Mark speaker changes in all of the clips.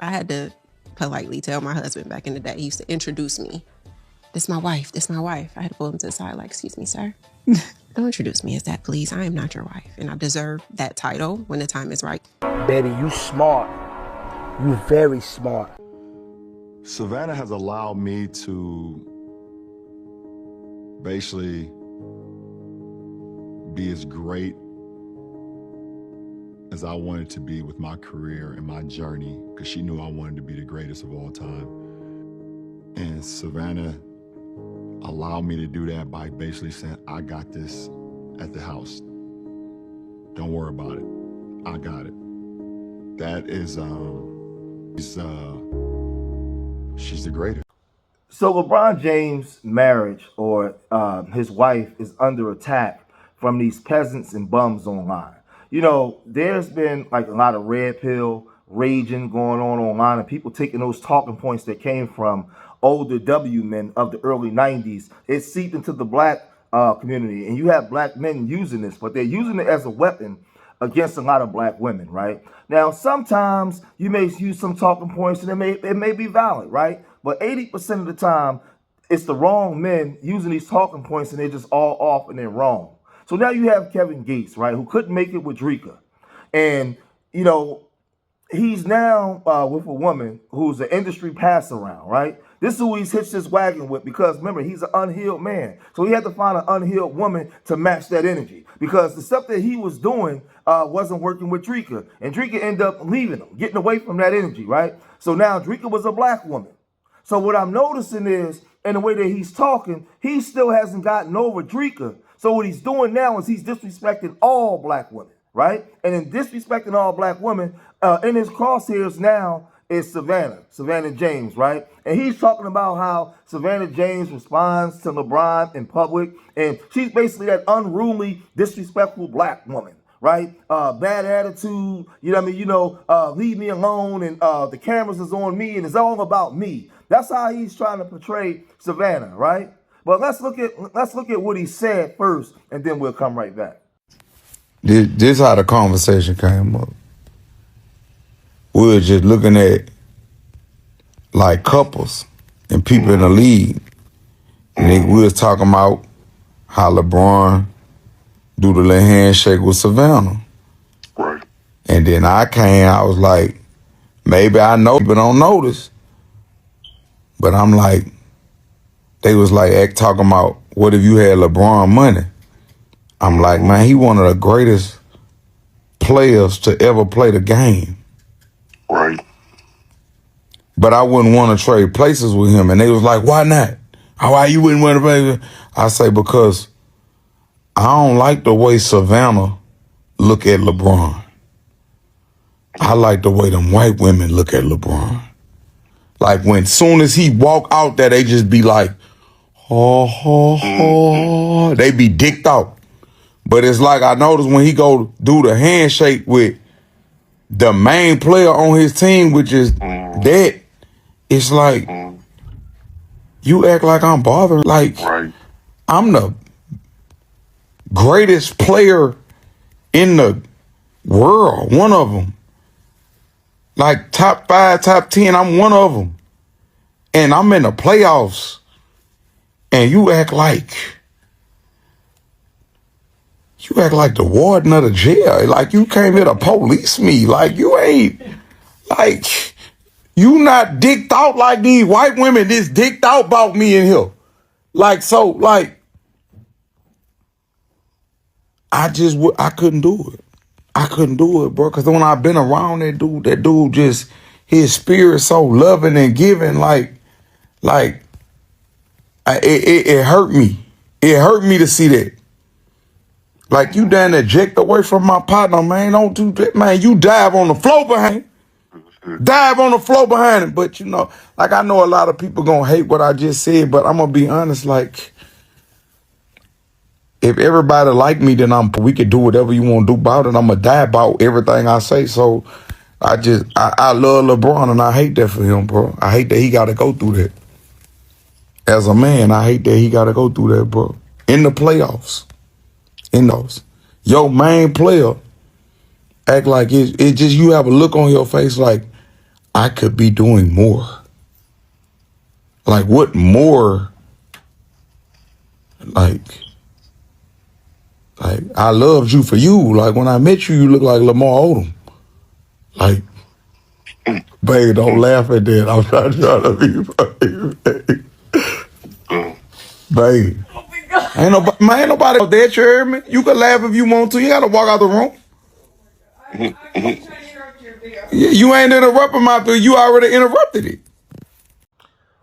Speaker 1: I had to politely tell my husband back in the day. He used to introduce me. This my wife. This my wife. I had to pull him to the side like, excuse me, sir. Don't introduce me as that, please. I am not your wife. And I deserve that title when the time is right.
Speaker 2: Baby, you smart. You very smart.
Speaker 3: Savannah has allowed me to basically be as great as I wanted to be with my career and my journey, because she knew I wanted to be the greatest of all time. And Savannah allowed me to do that by basically saying, I got this at the house. Don't worry about it. I got it. That is, she's the greatest.
Speaker 2: So LeBron James' marriage or his wife is under attack from these peasants and bums online. You know, there's been like a lot of red pill raging going on online, and people taking those talking points that came from older W men of the early 90s. It seeped into the black community, and you have black men using this, but they're using it as a weapon against a lot of black women, right? Now, sometimes you may use some talking points and it may be valid, right? But 80% of the time, it's the wrong men using these talking points and they're just all off and they're wrong. So now you have Kevin Gates, right, who couldn't make it with Drika. And, you know, he's now with a woman who's an industry pass around, right? This is who he's hitched his wagon with, because remember, he's an unhealed man. So he had to find an unhealed woman to match that energy, because the stuff that he was doing wasn't working with Drika. And Drika ended up leaving him, getting away from that energy, right? So now Drika was a black woman. So what I'm noticing is, in the way that he's talking, he still hasn't gotten over Drika. So what he's doing now is he's disrespecting all black women, right? And in disrespecting all black women, in his crosshairs now is Savannah James, right? And he's talking about how Savannah James responds to LeBron in public, and she's basically that unruly, disrespectful black woman, right? Bad attitude, you know what I mean? You know, leave me alone, and the cameras is on me, and it's all about me. That's how he's trying to portray Savannah, right? But let's look at what he said first, and then we'll come right back.
Speaker 4: This how the conversation came up. We were just looking at like couples and people in the league. And we was talking about how LeBron do the little handshake with Savannah.
Speaker 5: Right.
Speaker 4: And then I was like, maybe I know people don't notice. But I'm like, they was like talking about, what if you had LeBron money? I'm like, man, he one of the greatest players to ever play the game.
Speaker 5: Right.
Speaker 4: But I wouldn't want to trade places with him. And they was like, why not? Why you wouldn't want to play with him? I say, because I don't like the way Savannah look at LeBron. I like the way them white women look at LeBron. Like when soon as he walk out there, they just be like, oh. They be dicked out. But it's like I noticed when he go do the handshake with the main player on his team, which is that, it's like, you act like I'm bothering. Like,
Speaker 5: Right.
Speaker 4: I'm the greatest player in the world, one of them. Like top 5, top 10, I'm one of them. And I'm in the playoffs. And you act like the warden of the jail. Like you came here to police me. Like you ain't, like, you not dicked out like these white women just dicked out about me in here. Like, so, like, I couldn't do it. I couldn't do it, bro. Because when I've been around that dude just, his spirit so loving and giving, it hurt me. It hurt me to see that. Like, you done eject away from my partner, man. Don't do that, man. You dive on the floor behind him. Dive on the floor behind him. But, you know, like, I know a lot of people gonna hate what I just said, but I'm gonna be honest, like, if everybody like me, then we could do whatever you want to do about it. I'm gonna die about everything I say. So I love LeBron, and I hate that for him, bro. I hate that he got to go through that. As a man, I hate that he got to go through that, bro. In the playoffs, in those, your main player act like it just, you have a look on your face like, I could be doing more. Like what more? Like I loved you for you. Like when I met you, you look like Lamar Odom. Like, babe, don't laugh at that. I'm trying to be funny, babe. Ain't nobody out there, you heard me? You can laugh if you want to. You gotta walk out the room. Yeah, you ain't interrupting my thing. You already interrupted it.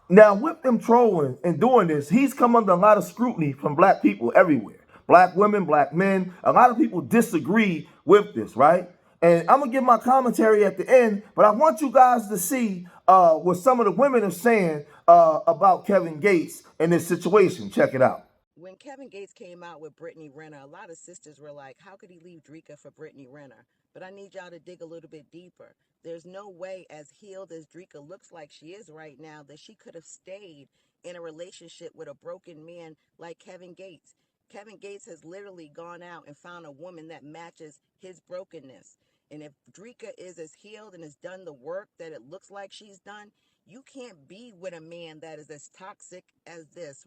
Speaker 2: Now, with them trolling and doing this, he's come under a lot of scrutiny from black people everywhere. Black women, black men. A lot of people disagree with this, right? And I'm gonna give my commentary at the end, but I want you guys to see what some of the women are saying about Kevin Gates in this situation. Check it out.
Speaker 6: When Kevin Gates came out with Brittany Renner, a lot of sisters were like, how could he leave Drika for Brittany Renner? But I need y'all to dig a little bit deeper. There's no way, as healed as Drika looks like she is right now, that she could have stayed in a relationship with a broken man like Kevin Gates. Kevin Gates has literally gone out and found a woman that matches his brokenness. And if Drika is as healed and has done the work that it looks like she's done, you can't be with a man that is as toxic as this.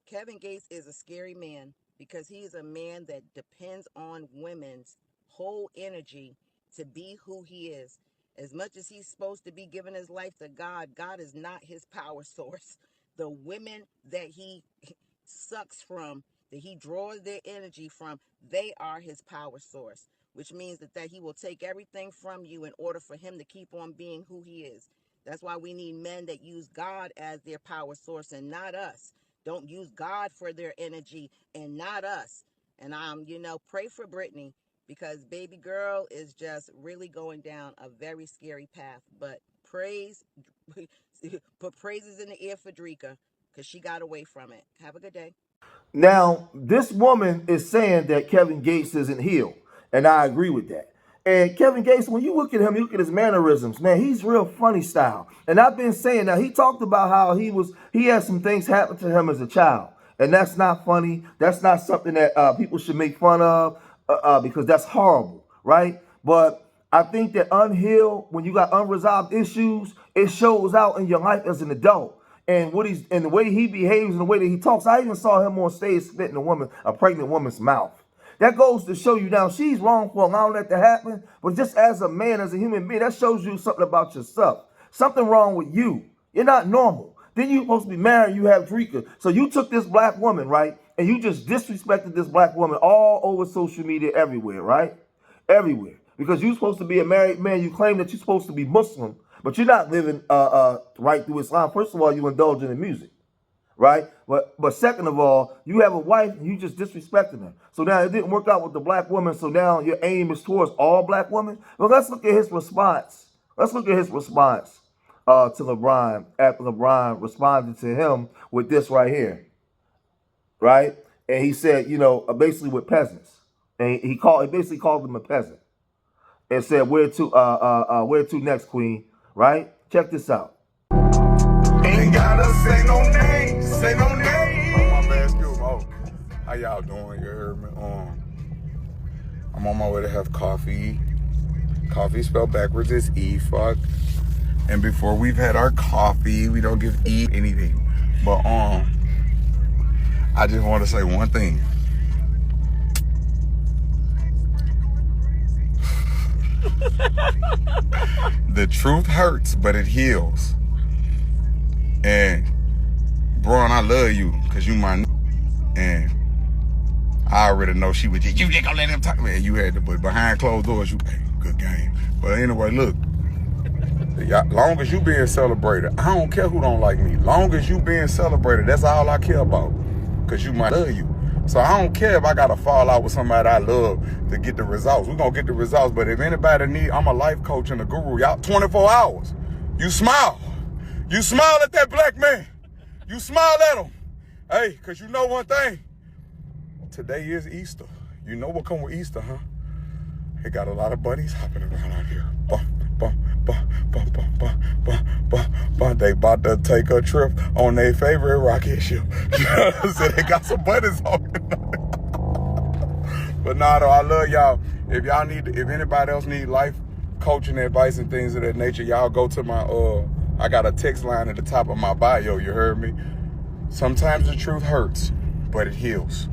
Speaker 6: Kevin Gates is a scary man because he is a man that depends on women's whole energy to be who he is. As much as he's supposed to be giving his life to God, God is not his power source. The women that he sucks from, that he draws their energy from, they are his power source, which means that he will take everything from you in order for him to keep on being who he is. That's why we need men that use God as their power source and not us. Don't use God for their energy and not us. And pray for Brittany because baby girl is just really going down a very scary path. But put praises in the ear for Drika because she got away from it. Have a good day.
Speaker 2: Now, this woman is saying that Kevin Gates isn't healed, and I agree with that. And Kevin Gates, when you look at him, you look at his mannerisms, man, he's real funny style. And I've been saying now, he talked about how he had some things happen to him as a child. And that's not funny. That's not something that people should make fun of because that's horrible, right? But I think that unhealed, when you got unresolved issues, it shows out in your life as an adult. And the way he behaves and the way that he talks. I even saw him on stage spitting a pregnant woman's mouth. That goes to show you now she's wrong for allowing that to happen. But just as a man, as a human being, that shows you something about yourself. Something wrong with you. You're not normal. Then you're supposed to be married, you have Drika. So you took this black woman, right? And you just disrespected this black woman all over social media everywhere, right? Everywhere. Because you're supposed to be a married man. You claim that you're supposed to be Muslim, but you're not living right through Islam. First of all, you indulge in the music, right? But second of all, you have a wife and you just disrespecting her. So now it didn't work out with the black woman. So now your aim is towards all black women. Well, let's look at his response. Let's look at his response to LeBron after LeBron responded to him with this right here, right? And he said, basically with peasants, and he basically called them a peasant, and said, "Where to next, Queen?" Right? Check this out.
Speaker 7: Ain't gotta say no name, say no name. Oh, my bad, excuse me. Oh, how y'all doing? You heard me? I'm on my way to have coffee. Coffee spelled backwards is E, fuck. And before we've had our coffee, we don't give E anything. But I just want to say one thing. The truth hurts, but it heals. And bro, and I love you because you my and I already know she was just, you just gonna let him talk. Man, you had to, but behind closed doors, hey, good game. But anyway, look, long as you being celebrated, I don't care who don't like me. Long as you being celebrated, that's all I care about. Because you might love you. So I don't care if I gotta fall out with somebody I love to get the results. We're gonna get the results. But if anybody I'm a life coach and a guru. Y'all 24 hours. You smile. You smile at that black man. You smile at him. Hey, because you know one thing. Today is Easter. You know what come with Easter, huh? It got a lot of bunnies hopping around out here. They about to take a trip on their favorite rocket ship. So they got some bunnies on it. But nah, though, I love y'all. If anybody else need life coaching advice and things of that nature, y'all go to my I got a text line at the top of my bio, you heard me? Sometimes the truth hurts, but it heals.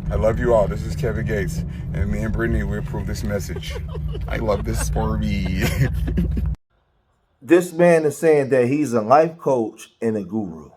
Speaker 7: I love you all. This is Kevin Gates, and me and Brittany will approve this message. I love this for me.
Speaker 2: This man is saying that he's a life coach and a guru.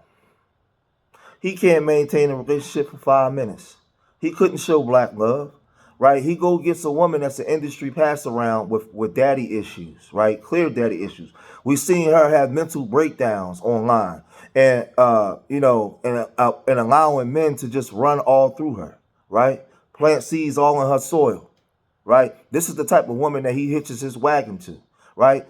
Speaker 2: He can't maintain a relationship for 5 minutes. He couldn't show black love, right? He go gets a woman that's an industry pass around with daddy issues, right? Clear daddy issues. We've seen her have mental breakdowns online, and and allowing men to just run all through her, right? Plant seeds all in her soil, right? This is the type of woman that he hitches his wagon to, right?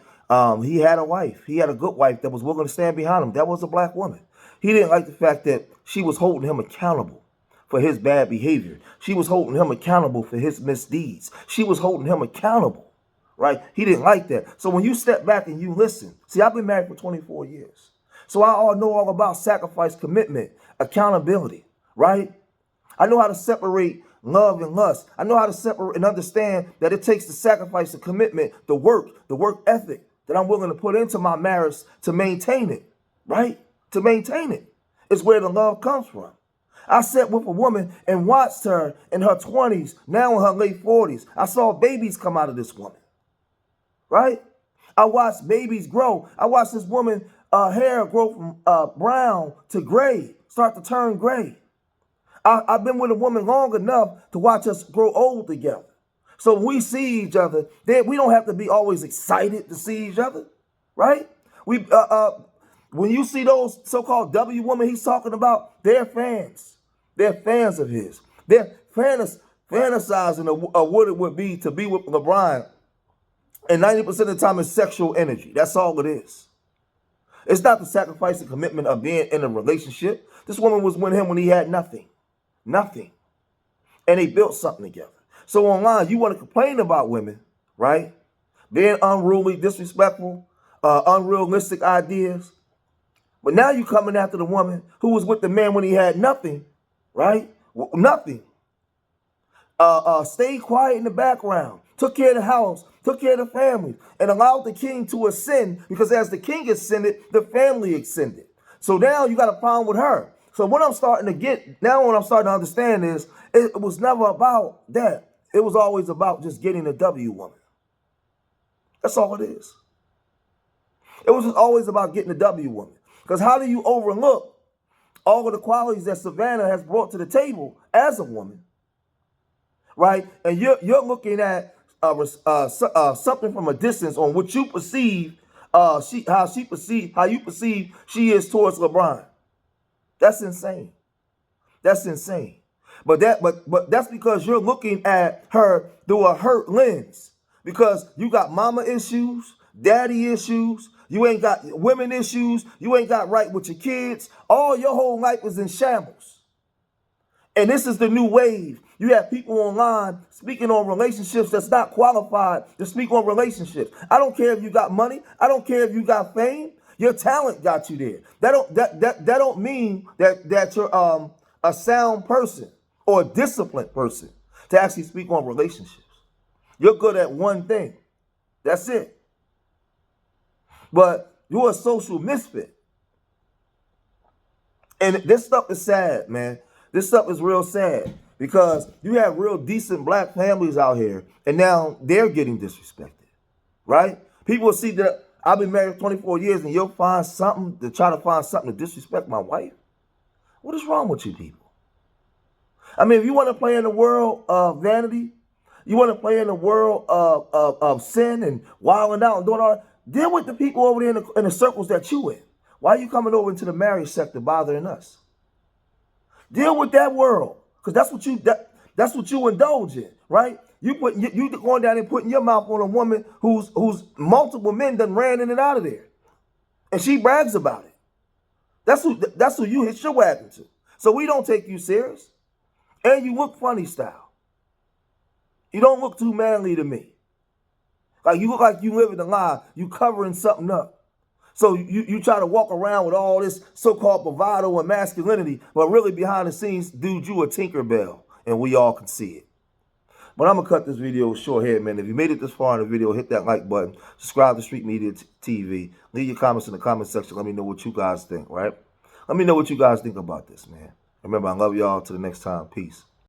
Speaker 2: He had a wife. He had a good wife that was willing to stand behind him. That was a black woman. He didn't like the fact that she was holding him accountable for his bad behavior. She was holding him accountable for his misdeeds. She was holding him accountable, right? He didn't like that. So when you step back and you listen, see, I've been married for 24 years. So I all know all about sacrifice, commitment, accountability, right? I know how to separate love and lust. I know how to separate and understand that it takes the sacrifice, the commitment, the work ethic that I'm willing to put into my marriage to maintain it, right? To maintain it. It's where the love comes from. I sat with a woman and watched her in her 20s, now in her late 40s. I saw babies come out of this woman, right? I watched babies grow. I watched this woman hair grow from brown to gray, start to turn gray. I've been with a woman long enough to watch us grow old together. So when we see each other, we don't have to be always excited to see each other, right? When you see those so-called W women he's talking about, they're fans. They're fans of his. They're fantasizing of what it would be to be with LeBron. And 90% of the time it's sexual energy. That's all it is. It's not the sacrifice and commitment of being in a relationship. This woman was with him when he had nothing. Nothing. And they built something together. So online, you want to complain about women, right? Being unruly, disrespectful, unrealistic ideas. But now you coming after the woman who was with the man when he had nothing, right? Nothing. Stayed quiet in the background, took care of the house, took care of the family, and allowed the king to ascend, because as the king ascended, the family ascended. So now you got a problem with her. So what I'm starting to understand is it was never about that. It was always about just getting a W woman. That's all it is. It was just always about getting a W woman. Because how do you overlook all of the qualities that Savannah has brought to the table as a woman, right? And you're looking at something from a distance on what you perceive, how you perceive she is towards LeBron. That's insane. That's insane. But that's because you're looking at her through a hurt lens. Because you got mama issues, daddy issues, you ain't got women issues, you ain't got right with your kids. All your whole life is in shambles. And this is the new wave. You have people online speaking on relationships that's not qualified to speak on relationships. I don't care if you got money. I don't care if you got fame. Your talent got you there. That don't mean that you're a sound person or a disciplined person to actually speak on relationships. You're good at one thing. That's it. But you're a social misfit. And this stuff is sad, man. This stuff is real sad because you have real decent black families out here, and now they're getting disrespected, right? People see that I've been married for 24 years, and you'll find something to try to find something to disrespect my wife. What is wrong with you people? I mean, if you want to play in the world of vanity, you want to play in the world of sin and wilding out and doing all that, deal with the people over there in the circles that you in. Why are you coming over into the marriage sector bothering us? Deal with that world, because that's what you indulge in, right? You going down and putting your mouth on a woman who's multiple men done ran in and out of there, and she brags about it. That's who you hitch your wagon to. So we don't take you serious, and you look funny style. You don't look too manly to me. Like you look like you living a lie. You covering something up. So you try to walk around with all this so-called bravado and masculinity, but really behind the scenes, dude, you a Tinkerbell, and we all can see it. But I'm going to cut this video short here, man. If you made it this far in the video, hit that like button. Subscribe to Street Media TV. Leave your comments in the comment section. Let me know what you guys think, right? Let me know what you guys think about this, man. Remember, I love y'all. Till the next time. Peace.